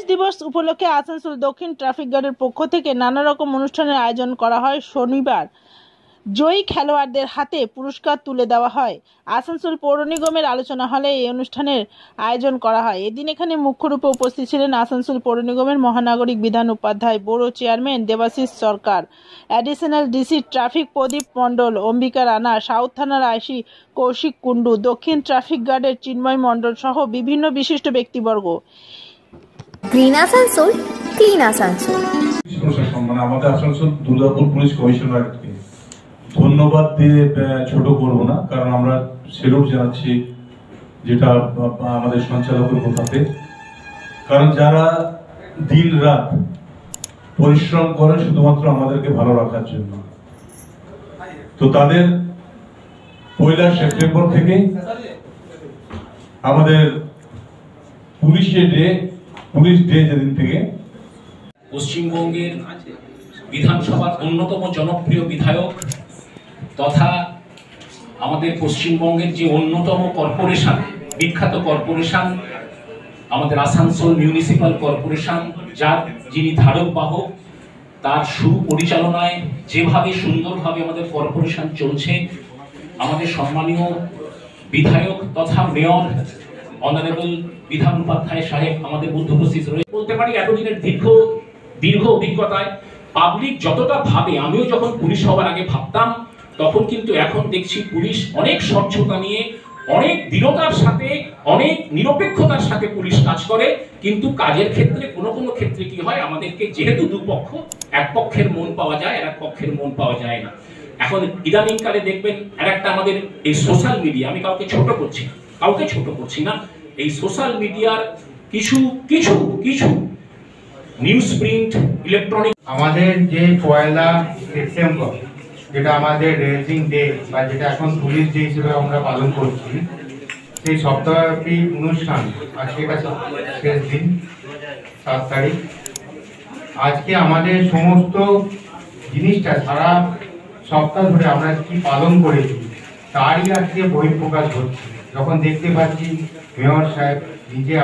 দিবস উপলক্ষে আসানসোল দক্ষিণ ট্রাফিক গার্ডের পক্ষ থেকে নানা রকম অনুষ্ঠানের আয়োজন করা হয়। শনিবার জয়ী খেলোয়াড়দের হাতে পুরস্কার তুলে দেওয়া হয়। আসানসোল পৌর নিগমের আলোচনা হলে এই অনুষ্ঠানের আয়োজন করা হয়। এদিন এখানে মুখ্য রূপে উপস্থিত ছিলেন আসানসোল পৌর নিগমের মহানাগরিক বিধান উপাধ্যায়, বড়ো চেয়ারম্যান দেবাশিস সরকার, অ্যাডিশনাল ডিসি ট্রাফিক প্রদীপ মণ্ডল, অম্বিকা রানা, সাউথ থানার আইসি কৌশিক কুন্ডু, দক্ষিণ ট্রাফিক গার্ডের চিন্ময় মণ্ডল সহ বিভিন্ন বিশিষ্ট ব্যক্তিবর্গ। Green Asansol, clean Asansol. আমাদের আসানসোল দুর্গাপুর পুলিশ কমিশনারকে ধন্যবাদ দিয়ে ছোট করব না, কারণ আমরা সেলুট জানাচ্ছি যেটা আমাদের সঞ্চালকের কথাতে, কারণ যারা দিন রাত পরিশ্রম করে শুধুমাত্র আমাদেরকে ভালো রাখার জন্য, তো তাদের 1 সেপ্টেম্বর থেকে আমাদের পুলিশ ডে যেদিন থেকে পশ্চিমবঙ্গের বিধানসভার অন্যতম জনপ্রিয় বিধায়ক তথা আমাদের পশ্চিমবঙ্গের যে অন্যতম কর্পোরেশন, বিখ্যাত কর্পোরেশন আমাদের আসানসোল মিউনিসিপ্যাল কর্পোরেশন, যার যিনি ধারক বাহক, তার সুপরিচালনায় যেভাবে সুন্দরভাবে আমাদের কর্পোরেশন চলছে, আমাদের সম্মানীয় বিধায়ক তথা মেয়র অনারেবল বিধান উপাধ্যায় সাহেব আমাদের মধ্যে উপস্থিত রয়েছে। বলতে পারি এতদিনের দীর্ঘ অভিজ্ঞতায় পাবলিক যতটা ভাবে, আমিও যখন পুলিশ হওয়ার আগে ভাবতাম, তখন কিন্তু এখন দেখছি পুলিশ অনেক স্বচ্ছতা নিয়ে, অনেক দৃঢ়তার সাথে, অনেক নিরপেক্ষতার সাথে পুলিশ কাজ করে। কিন্তু কাজের ক্ষেত্রে কোনো ক্ষেত্রে কি হয়, আমাদেরকে যেহেতু দুপক্ষ, এক পক্ষের মন পাওয়া যায় আর এক পক্ষের মন পাওয়া যায় না। এখন ইদানিং কালে দেখবেন একটা আমাদের এই সোশ্যাল মিডিয়া, আমি কাউকে ছোট করছি না, এই সোশ্যাল মিডিয়ার কিছু নিউজ প্রিন্ট, ইলেকট্রনিক, আমাদের যে 1 সেপ্টেম্বর যেটা আমাদের রেজিং ডে বা যেটা এখন পুলিশ ডে হিসেবে আমরা পালন করছি, সেই সপ্তাহব্যাপী অনুষ্ঠান আজকে শেষ দিন, 7 তারিখ। আজকে আমাদের সমস্ত জিনিসটা সারা সপ্তাহ ধরে আমরা কি পালন করেছি তারই আজকে বহিঃপ্রকাশ হচ্ছে, যখন দেখতে পাচ্ছি মেয়র সাহেব নিজে